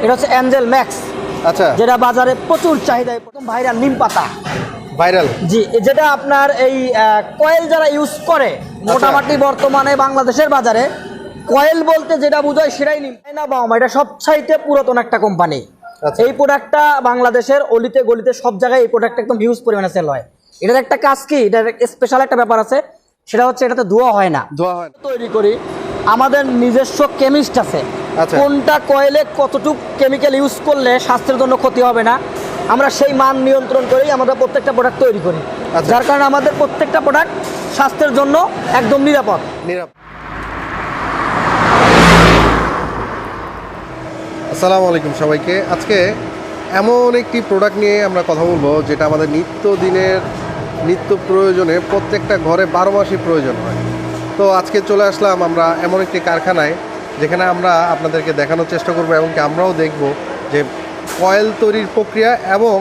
এটা হচ্ছে Angel max. আচ্ছা, যেটা বাজারে প্রচুর চাহিদায়, প্রথম ভাইরাল নিম পাতা ভাইরাল। জি, যেটা আপনার এই কয়েল যারা ইউজ করে মোটামুটি বর্তমানে বাংলাদেশের বাজারে কয়েল বলতে যেটা বোঝায় সেটাই নিম। চায়না বাওম এটা সবচাইতে পুরাতন একটা কোম্পানি। আচ্ছা। এই প্রোডাক্টটা বাংলাদেশের অলিতে গলিতে সব জায়গায় এই প্রোডাক্টটা একদম হিউজ পরিমাণে সেল হয়। এটার একটা কাজ কি, এটার স্পেশাল একটা ব্যাপার আছে, সেটা হচ্ছে এটাতে ধোয়া হয় না। ধোয়া হয় না। তৈরি করি আমাদের নিজস্ব কেমিস্ট আছে। আচ্ছা। কোনটা কয়েলে কতটুকু কেমিক্যাল ইউজ করলে স্বাস্থ্যের জন্য ক্ষতি হবে না, আমরা সেই মান নিয়ন্ত্রণ করেই আমরা প্রত্যেকটা প্রোডাক্ট তৈরি করি। আচ্ছা। যার কারণে আমাদের প্রত্যেকটা প্রোডাক্ট স্বাস্থ্যের জন্য একদম নিরাপদ। আসসালামু আলাইকুম সবাইকে। আজকে এমন একটি প্রোডাক্ট নিয়ে আমরা কথা বলবো যেটা আমাদের নিত্য প্রয়োজনে প্রত্যেকটা ঘরে 12 মাসই প্রয়োজন হয়। তো আজকে চলে আসলাম আমরা এমন একটি কারখানায় যেখানে আমরা আপনাদেরকে দেখানোর চেষ্টা করবো এবং কি আমরাও দেখব যে কয়েল তৈরির প্রক্রিয়া এবং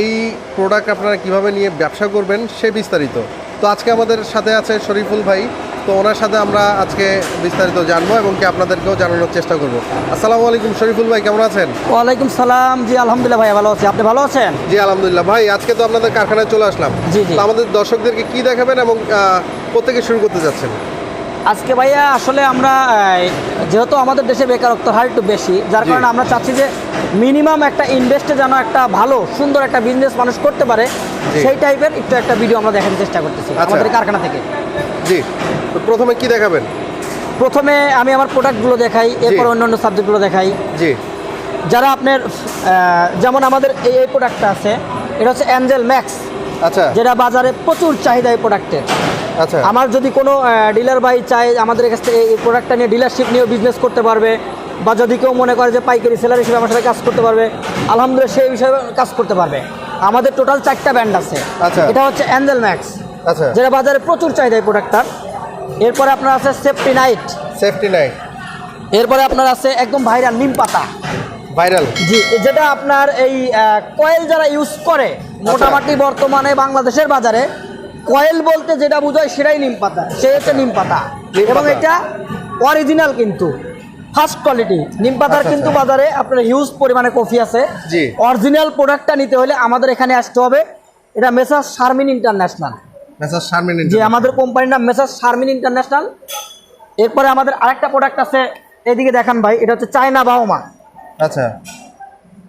এই প্রোডাক্ট আপনারা কিভাবে নিয়ে ব্যবসা করবেন সে বিস্তারিত। তো আজকে আমাদের সাথে আছে শরীফুল ভাই। তো ওনার সাথে আমরা আজকে বিস্তারিত জানবো এবং কি আপনাদেরকেও জানানোর চেষ্টা করব। আসসালামু আলাইকুম শরীফুল ভাই, কেমন আছেন? ওয়ালাইকুম সালাম। জি আলহামদুলিল্লাহ ভাই, ভালো আছি। আপনি ভালো আছেন? জি আলহামদুলিল্লাহ। ভাই আজকে তো আপনাদের কারখানায় চলে আসলাম। জি জি। তো আমাদের দর্শকদেরকে কি দেখাবেন এবং কোত্থেকে শুরু করতে যাচ্ছেন? আজকে ভাইয়া আসলে আমরা যেহেতু আমাদের দেশে বেকারত্ব হার একটু বেশি, যার জি। কারণে আমরা চাচ্ছি যে মিনিমাম একটা ইনভেস্টে যেন একটা ভালো সুন্দর একটা বিজনেস মানুষ করতে পারে, জি। সেই টাইপের একটু একটা ভিডিও আমরা দেখার চেষ্টা করতেছি আচ্ছা। আমাদের কারখানা থেকে। জি, তো প্রথমে কি দেখাবেন? প্রথমে আমি আমার প্রোডাক্টগুলো দেখাই, এরপর অন্যান্য সাবজেক্টগুলো দেখাই। জি। যারা আপনার যেমন আমাদের এই প্রোডাক্টটা আছে, এটা হচ্ছে অ্যাঞ্জেল ম্যাক্স। আচ্ছা। যেটা বাজারে প্রচুর চাহিদা এই প্রোডাক্টের। আচ্ছা। আমার যদি কোনো ডিলার ভাই চায় আমাদের কাছ থেকে এই প্রোডাক্টটা নিয়ে ডিলারশিপ নিয়েও বিজনেস করতে পারবে, বা যদি কেউ মনে করে যে পাইকারি সেলার হিসেবে আমার সাথে কাজ করতে পারবে, আলহামদুলিল্লাহ সেই বিষয়ে কাজ করতে পারবে। আমাদের টোটাল 4টা ব্র্যান্ড আছে। আচ্ছা। এটা হচ্ছে অ্যাঞ্জেল ম্যাক্স, আচ্ছা। যেটা বাজারে প্রচুর চাহিদা এই প্রোডাক্টটার। এরপরে আপনার আছে সেফটি নাইট। Safety night. এরপরে আপনার আছে একদম ভাইরাল নিম পাতা। ভাইরাল। জি, যেটা আপনার এই কয়েল যারা ইউজ করে মোটামুটি বর্তমানে বাংলাদেশের বাজারে কয়েল বলতে যেটা বোঝায় সেটাই নিম পাতা, সে হচ্ছে নিম পাতা। নিম এবং পাতা। এটা অরিজিনাল, কিন্তু ফার্স্ট কোয়ালিটি নিম পাতার। আচ্ছা, কিন্তু আচ্ছা। বাজারে আপনার হিউজ পরিমাণে কফি আছে। জি। অরিজিনাল প্রোডাক্টটা নিতে হলে আমাদের এখানে আসতে হবে। এটা messrs Sharmin international. Messrs Sharmin. জি, আমাদের কোম্পানির নাম মেসার্স শারমিন ইন্টারন্যাশনাল। এরপরে আমাদের আরেকটা প্রোডাক্ট আছে, এদিকে দেখান ভাই, এটা হচ্ছে চায়না বাওমা। আচ্ছা।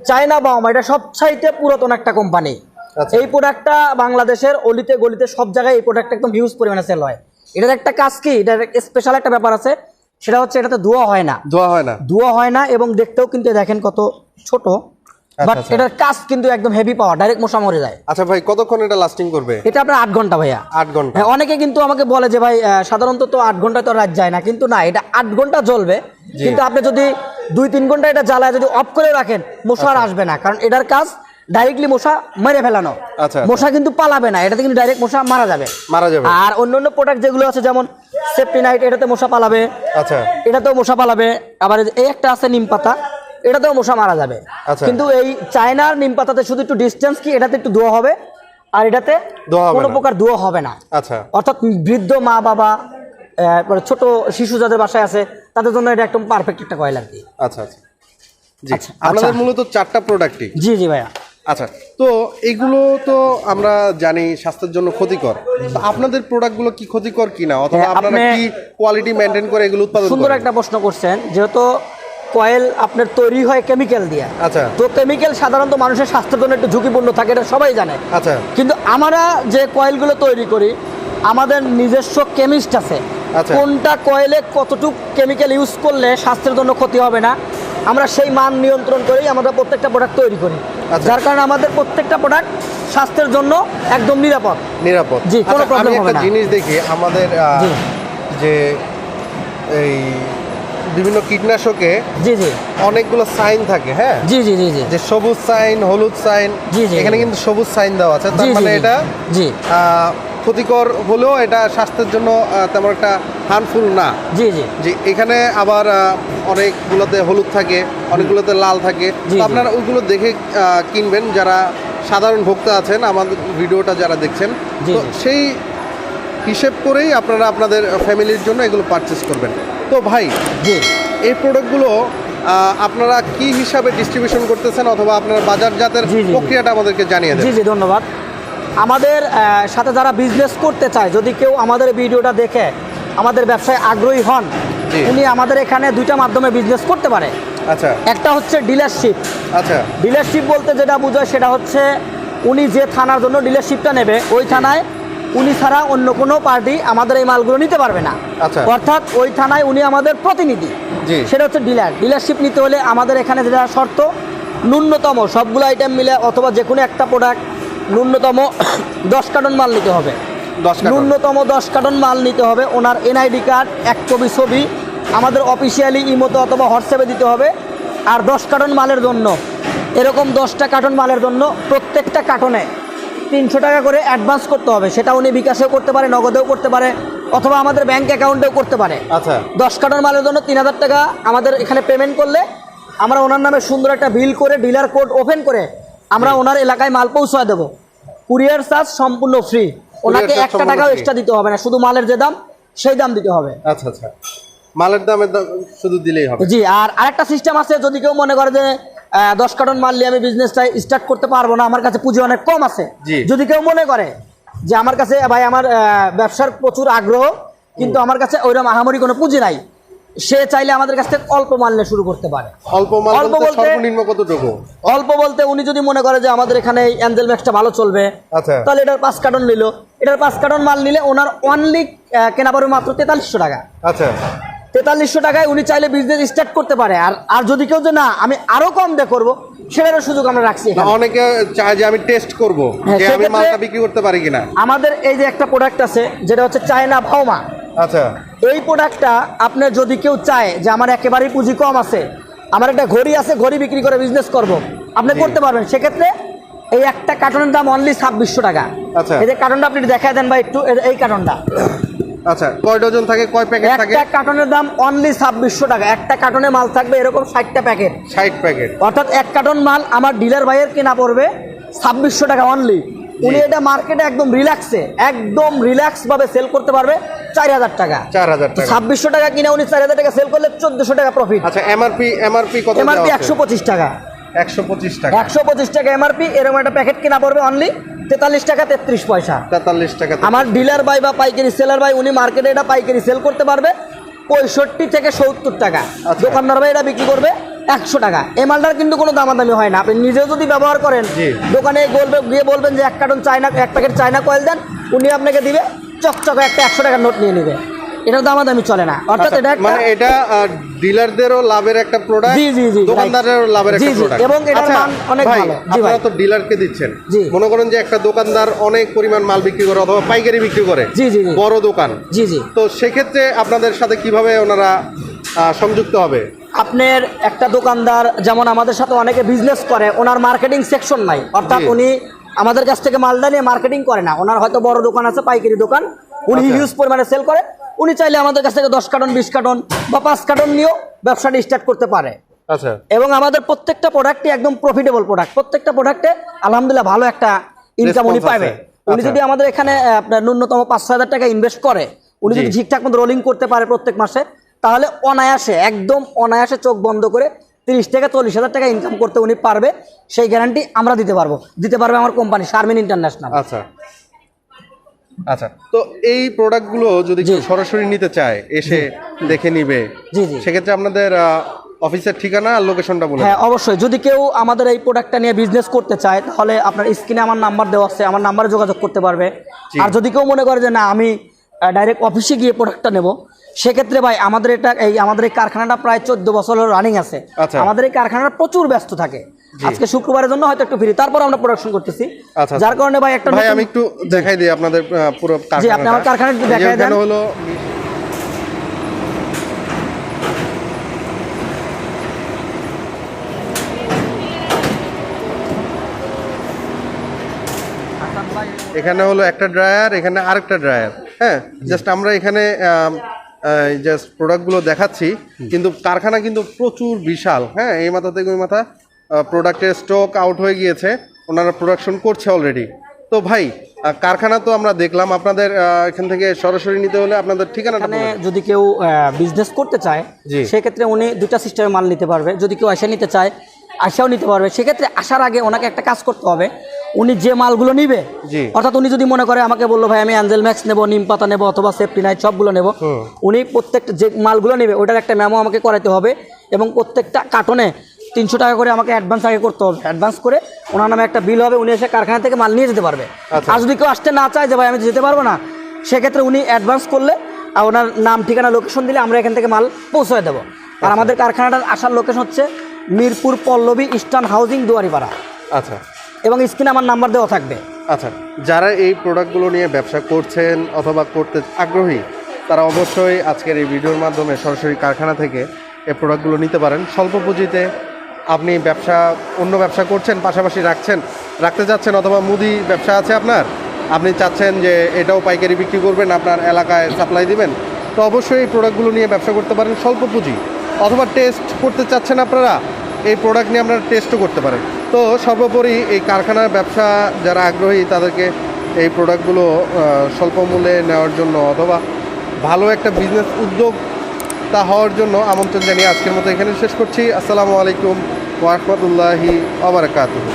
চায়না বাওমা এটা সবচাইতে পুরাতন একটা কোম্পানি। আচ্ছা। এই প্রোডাক্টটা বাংলাদেশের অলিতে গলিতে সব জায়গায় এই প্রোডাক্টটা একদম হিউজ পরিমাণে সেল হয়। এটার একটা কাজ কি, এটার স্পেশাল একটা ব্যাপার আছে, সেটা হচ্ছে এটাতে ধোয়া হয় না। ধোয়া হয় না। ধোয়া হয় না এবং দেখতেও কিন্তু দেখেন কত ছোট, বাট আচ্ছা। এটার কাজ কিন্তু একদম হেভি পাওয়ার, ডাইরেক্ট মশা মরে যায়। আচ্ছা ভাই, কতক্ষণ এটা লাস্টিং করবে? এটা আপনার 8 ঘন্টা ভাইয়া। 8 ঘন্টা। হ্যাঁ, অনেকে কিন্তু আমাকে বলে যে ভাই সাধারণত তো 8 ঘন্টায় তো রাত যায় না, কিন্তু না, এটা 8 ঘন্টা জ্বলবে। জি। কিন্তু আপনি যদি 2-3 ঘন্টা এটা জ্বালায় যদি অফ করে রাখেন, মশা আর আসবে না, কারণ এটার কাজ ডাইরেক্টলি মশা মেরে ফেলানো। আচ্ছা। মশা কিন্তু পালাবে না, এটাতে কিন্তু ডাইরেক্ট মশা মারা যাবে। মারা যাবে। আর অন্যান্য প্রোডাক্ট যেগুলো আছে যেমন সেফটি নাইট, এটাতে মশা পালাবে। আচ্ছা। এটাতেও মশা পালাবে। আবার এই একটা আছে নিম পাতা, এটাতেও মশা মারা যাবে। আচ্ছা। কিন্তু এই চায়নার নিম পাতাতে শুধু একটু ডিস্টেন্স কি, এটাতে একটু ধোয়া হবে, আর এটাতে ধোয়া হবে কোনো না। প্রকার ধোয়া হবে না। আচ্ছা। অর্থাৎ বৃদ্ধ মা বাবা, ছোট শিশু যাদের বাসায় আছে তাদের জন্য এটা একদম পারফেক্ট একটা কয়েল আর কি। আচ্ছা আচ্ছা। জি। আচ্ছা, আপনাদের আচ্ছা। মূলত 4টা প্রোডাক্টই। জি জি ভাইয়া। আচ্ছা, তো এগুলো তো আমরা জানি স্বাস্থ্যের জন্য ক্ষতিকর। তো আপনাদের প্রোডাক্টগুলো কি ক্ষতিকর কিনা, অথবা হ্যাঁ, আপনারা আপনি কি কোয়ালিটি মেইনটেইন করে এগুলো উৎপাদন সুন্দর করেন? একটা প্রশ্ন করছেন। যেহেতু কয়েল আপনার তৈরি হয় কেমিক্যাল দিয়ে, আচ্ছা। তো কেমিক্যাল সাধারণত মানুষের স্বাস্থ্যের জন্য একটু ঝুঁকিপূর্ণ থাকে, এটা সবাই জানে। আচ্ছা। কিন্তু আমরা যে কয়েলগুলো তৈরি করি আমাদের নিজস্ব কেমিস্ট আছে। আচ্ছা। কোনটা কয়েলে কতটুকু কেমিক্যাল ইউজ করলে স্বাস্থ্যের জন্য ক্ষতি হবে না, আমরা সেই মান নিয়ন্ত্রণ করেই আমরা প্রত্যেকটা প্রোডাক্ট তৈরি করি। আচ্ছা। যার কারণে আমাদের প্রত্যেকটা প্রোডাক্ট স্বাস্থ্যের জন্য একদম নিরাপদ। নিরাপদ। জি, কোনো আচ্ছা, প্রবলেম আমি হবে একটা না। জিনিস দেখি আমাদের জি। যে এই বিভিন্ন কীটনাশকে জি জি অনেকগুলো সাইন থাকে, হ্যাঁ, জি জি জি জি যে সবুজ সাইন, হলুদ সাইন। জি, জি, এখানে জি। কিন্তু সবুজ সাইন দেওয়া আছে, তার জি, জি, মানে জি। এটা জি ক্ষতিকর হলেও এটা স্বাস্থ্যের জন্য তেমন একটা হার্মফুল না। জি জি যে এখানে আবার অনেকগুলোতে হলুদ থাকে, অনেকগুলোতে লাল থাকে। জি, তো জি। আপনারা ওইগুলো দেখে কিনবেন, যারা সাধারণ ভোক্তা আছেন আমাদের ভিডিওটা যারা দেখছেন। জি, তো জি। সেই হিসেব করেই আপনারা আপনাদের ফ্যামিলির জন্য এগুলো পারচেস করবেন। তো ভাই, জি এই প্রোডাক্টগুলো আপনারা কি হিসাবে ডিস্ট্রিবিউশন করতেছেন অথবা আপনারা বাজারজাতের জি, জি, জি। প্রক্রিয়াটা আমাদেরকে জানিয়ে দেন। জি জি ধন্যবাদ। আমাদের সাথে যারা বিজনেস করতে চায়, যদি কেউ আমাদের ভিডিওটা দেখে আমাদের ব্যবসায় আগ্রহী হন, জি। উনি আমাদের এখানে দুইটা মাধ্যমে বিজনেস করতে পারে। আচ্ছা একটা হচ্ছে ডিলারশিপ। আচ্ছা ডিলারশিপ বলতে যেটা বোঝায় সেটা হচ্ছে উনি যে থানার জন্য ডিলারশিপটা নেবে, ওই থানায় উনি ছাড়া অন্য কোনো পার্টি আমাদের এই মালগুলো নিতে পারবে না। আচ্ছা। অর্থাৎ ওই থানায় উনি আমাদের প্রতিনিধি। জি। সেটা হচ্ছে ডিলারশিপ নিতে হলে আমাদের এখানে যেটা শর্ত, ন্যূনতম সবগুলো আইটেম মিলে অথবা যে কোনো একটা প্রোডাক্ট ন্যূনতম 10 কার্টন মাল নিতে হবে। 10 কার্টন। ন্যূনতম 10 কার্টন মাল নিতে হবে। ওনার এনআইডি কার্ড, এক কপি ছবি আমাদের অফিসিয়ালি ইমোতে অথবা হোয়াটসঅ্যাপে দিতে হবে। আর 10 কার্টন মালের জন্য, এরকম 10টা কার্টন মালের জন্য প্রত্যেকটা কার্টনে 300 টাকা করে অ্যাডভান্স করতে হবে। সেটা উনি বিকাশেও করতে পারে, নগদেও করতে পারে, অথবা আমাদের ব্যাংক অ্যাকাউন্টেও করতে পারে। আচ্ছা 10 কার্টন মালের জন্য 3000 টাকা আমাদের এখানে পেমেন্ট করলে আমরা ওনার নামে সুন্দর একটা বিল করে ডিলার কোড ওপেন করে আমরা ওনার এলাকায় মাল পৌঁছায় দেবো। কুরিয়ার চার্জ সম্পূর্ণ ফ্রি, ওনাকে charge 1 সম্পূর্ণ টাকাও free। এক্সট্রা দিতে হবে না, শুধু মালের যে দাম সেই দাম দিতে হবে। আচ্ছা আচ্ছা মালের দামের দাম শুধু দিলেই হবে। জি। আর আরেকটা সিস্টেম আছে, যদি কেউ মনে করে যে 10 কার্টন মাল নিয়ে আমি বিজনেসটা স্টার্ট করতে পারবো না, আমার কাছে পুঁজি অনেক কম আছে, জি। যদি কেউ মনে করে যে আমার কাছে ভাই আমার ব্যবসার প্রচুর আগ্রহ কিন্তু আমার কাছে ওইরকম আহামরি কোনো পুঁজি নাই, সে চাইলে আমাদের কাছ থেকে অল্প মাল নিয়ে শুরু করতে পারে। অল্প মাল অল্প বলতে বলতে- সর্বনিম্ন কতটুকু? অল্প বলতে উনি যদি মনে করে যে আমাদের এখানে অ্যাঞ্জেল ম্যাক্সটা ভালো চলবে, আচ্ছা তাহলে এটার 5 কার্টন নিল। এটার 5 কার্টন মাল নিলে ওনার অনলি কেনা পড়বে মাত্র 4300 টাকা। আচ্ছা 4300 টাকায় উনি চাইলে বিজনেস স্টার্ট করতে পারে। আর যদি কেউ যে না আমি আরো কম দিয়ে করবো, সেটারও সুযোগ আমরা রাখছি না, এখানে। অনেকে চায় যে আমি টেস্ট করব হ্যাঁ, যে আমি সেক্ষেত্রে- মালটা বিক্রি করতে পারি কিনা। আমাদের এই যে একটা প্রোডাক্ট আছে যেটা হচ্ছে চায়না ভাওমা, আচ্ছা এই প্রোডাক্টটা আপনার যদি কেউ চায় যে আমার একেবারেই পুঁজি কম আছে, আমার একটা ঘড়ি আছে, ঘড়ি বিক্রি করে বিজনেস করব, আপনি জি। করতে পারবেন। সেক্ষেত্রে এই একটা কার্টনের দাম অনলি 2600 টাকা। আচ্ছা। এই যে কার্টনটা আপনি দেখায় দেন ভাই একটু, এই কার্টনটা, আচ্ছা কয় ডজন থাকে, কয় প্যাকেট থাকে? একটা কার্টনের দাম অনলি 2600 টাকা। একটা কার্টনে মাল থাকবে এরকম 60টা প্যাকেট, 60 প্যাকেট। অর্থাৎ 1 কার্টন মাল আমার ডিলার ভাইয়ের কেনা পড়বে 2600 টাকা অনলি। উনি এটা মার্কেটে একদম রিল্যাক্স ভাবে সেল করতে পারবে 4000 টাকা। 4000 টাকা। 2600 টাকা কিনে উনি 4000 টাকা সেল করলে 1400 টাকা প্রফিট। আচ্ছা এমআরপি কত? এমআরপি 125 টাকা। 125 টাকা। 125 টাকা এমআরপি। এরকম একটা প্যাকেট কেনা পড়বে অনলি 43 টাকা 33 পয়সা। 43 টাকা। আমার ডিলার ভাই বা পাইকারি সেলার ভাই উনি মার্কেটে এটা পাইকারি সেল করতে পারবে 65 থেকে 70 টাকা। আচ্ছা। দোকানদার ভাই এটা বিক্রি করবে 100 টাকা। এই মালটার কিন্তু কোনো দামাদামি হয় না, আপনি নিজেও যদি ব্যবহার করেন, জি। দোকানে গিয়ে বলবেন যে 1 carton China, 1 packet China coil দেন, উনি আপনাকে দিবে চকচকে একটা 100 টাকার নোট নিয়ে নেবে। এটার দামাদামি চলে না। অর্থাৎ আচ্ছা, এটা একটা মানে এটা ডিলারদেরও লাভের একটা প্রোডাক্ট, জি, জি, জি, দোকানদারেরও লাভের জি, একটা জি, প্রোডাক্ট। এবং এটার মান অনেক ভালো। জি ভাই। আপনারা তো ডিলারকে দিচ্ছেন, জি। মনে করেন যে একটা দোকানদার অনেক পরিমাণ মাল বিক্রি করে অথবা পাইকারি বিক্রি করে, জি, জি, জি। বড় দোকান, জি জি। তো সেক্ষেত্রে আপনাদের সাথে কিভাবে ওনারা সংযুক্ত হবে? আপনার একটা দোকানদার যেমন আমাদের সাথে অনেকে বিজনেস করে, ওনার মার্কেটিং সেকশন নাই, অর্থাৎ জি। উনি আমাদের কাছ থেকে মালটা নিয়ে মার্কেটিং করে না। ওনার হয়তো বড় দোকান আছে, পাইকারি দোকান, উনি আচ্ছা। হিউজ পরিমাণে সেল করে। উনি চাইলে আমাদের কাছ থেকে 10 কার্টন 20 কার্টন বা 5 কার্টন নিয়েও ব্যবসাটা স্টার্ট করতে পারে। আচ্ছা এবং আমাদের প্রত্যেকটা প্রোডাক্টই একদম প্রফিটেবল প্রোডাক্ট। প্রত্যেকটা প্রোডাক্টে আলহামদুলিল্লাহ ভালো একটা ইনকাম উনি Response পাবে। আছে। উনি আচ্ছা। যদি আমাদের এখানে আপনার ন্যূনতম 5-6 টাকা ইনভেস্ট করে, উনি যদি জি। ঠিকঠাক মতো রোলিং করতে পারে প্রত্যেক মাসে, তাহলে একদম অনায়াসে চোখ বন্ধ করে 30 থেকে 40 হাজার টাকা ইনকাম করতে উনি পারবে। সেই গ্যারান্টি আমরা দিতে পারবে আমার কোম্পানি শারমিন ইন্টারন্যাশনাল। আচ্ছা আচ্ছা তো এই প্রোডাক্টগুলো যদি কেউ জি। সরাসরি নিতে চায়, এসে দেখে নিবে, জি, জি। সেক্ষেত্রে আপনাদের অফিসের ঠিকানা আর লোকেশনটা বলে হ্যাঁ অবশ্যই, যদি কেউ আমাদের এই প্রোডাক্টটা নিয়ে বিজনেস করতে চায়, তাহলে আপনার স্ক্রিনে আমার নাম্বার দেওয়া আছে, আমার নাম্বারে যোগাযোগ করতে পারবে। জি। আর যদি কেউ মনে করে যে না আমি ডাইরেক্ট অফিসে গিয়ে প্রোডাক্টটা নেব, সেক্ষেত্রে ভাই আমাদের এই কারখানাটা প্রায় 14 বছর রানিং আছে। আচ্ছা। আমাদের এই কারখানাটা প্রচুর ব্যস্ত থাকে। জি। আজকে শুক্রবারের জন্য হয়তো একটু ফ্রি, তারপর আমরা প্রোডাকশন করতেছি, আচ্ছা, যার কারণে ভাই একটা ভাই নতুন- আমি একটু দেখাই দিই আপনাদের পুরো জি, আপনি আমার কারখানাটা একটু দেখাই দেন। এখানে হলো এখানে হলো একটা ড্রায়ার, এখানে আরেকটা ড্রায়ার। হ্যাঁ জাস্ট আমরা এখানে জাস্ট প্রোডাক্টগুলো দেখাচ্ছি, কিন্তু কারখানা কিন্তু প্রচুর বিশাল। হ্যাঁ এই মাথা থেকে ওই মাথা প্রোডাক্টের স্টক আউট হয়ে গিয়েছে, ওনারা প্রোডাকশন করছে অলরেডি। তো ভাই কারখানা তো আমরা দেখলাম, আপনাদের এখান থেকে সরাসরি নিতে হলে আপনাদের ঠিকানাটা এখানে বলুন। যদি কেউ বিজনেস করতে চায় জি। সেক্ষেত্রে উনি দুটা সিস্টেমে মাল নিতে পারবে। যদি কেউ আশা নিতে চায় আশাও নিতে পারবে। সেক্ষেত্রে আসার আগে ওনাকে একটা কাজ করতে হবে, উনি যে মালগুলো নিবে, জি। অর্থাৎ উনি যদি মনে করে আমাকে বললো ভাই আমি অ্যাঞ্জেল ম্যাক্স নেবো, নিম পাতা নেবো অথবা সেফটি নাইট সবগুলো নেবো, উনি প্রত্যেকটা যে মালগুলো নেবে ওটার একটা মেমো আমাকে করাতে হবে এবং প্রত্যেকটা কার্টনে 300 টাকা করে আমাকে অ্যাডভান্স আগে করতে হবে। অ্যাডভান্স করে ওনার নামে একটা বিল হবে, উনি এসে কারখানা থেকে মাল নিয়ে যেতে পারবে। আচ্ছা। আর যদি কেউ আসতে না চায় যে ভাই আমি যেতে পারবো না, সেক্ষেত্রে উনি অ্যাডভান্স করলে আর ওনার নাম ঠিকানা লোকেশন দিলে আমরা এখান থেকে মাল পৌঁছে দেবো। আর আমাদের কারখানাটার আসার লোকেশন হচ্ছে মিরপুর পল্লবী ইস্টার্ন হাউজিং দুয়ারিপাড়া, আচ্ছা এবং স্ক্রিনে আমার নাম্বার দেওয়া থাকবে। আচ্ছা, যারা এই প্রোডাক্টগুলো নিয়ে ব্যবসা করছেন অথবা করতে আগ্রহী তারা অবশ্যই আজকের এই ভিডিওর মাধ্যমে সরাসরি কারখানা থেকে এই প্রোডাক্টগুলো নিতে পারেন। স্বল্প পুঁজিতে আপনি অন্য ব্যবসা করছেন, পাশাপাশি রাখতে চাচ্ছেন, অথবা মুদি ব্যবসা আছে আপনার, আপনি চাচ্ছেন যে এটাও পাইকারি বিক্রি করবেন, আপনার এলাকায় সাপ্লাই দিবেন, তো অবশ্যই এই প্রোডাক্টগুলো নিয়ে ব্যবসা করতে পারেন স্বল্প পুঁজি। অথবা টেস্ট করতে চাচ্ছেন আপনারা, এই প্রোডাক্ট নিয়ে আপনারা টেস্টও করতে পারেন। তো সর্বোপরি এই কারখানার ব্যবসা যারা আগ্রহী তাদেরকে এই প্রোডাক্টগুলো স্বল্প মূল্যে নেওয়ার জন্য অথবা ভালো একটা বিজনেস উদ্যোক্তা হওয়ার জন্য আমন্ত্রণ জানিয়ে আজকের মতো এখানে শেষ করছি। আসসালামু আলাইকুম ওয়া রাহমাতুল্লাহি ওয়া বারাকাতুহু।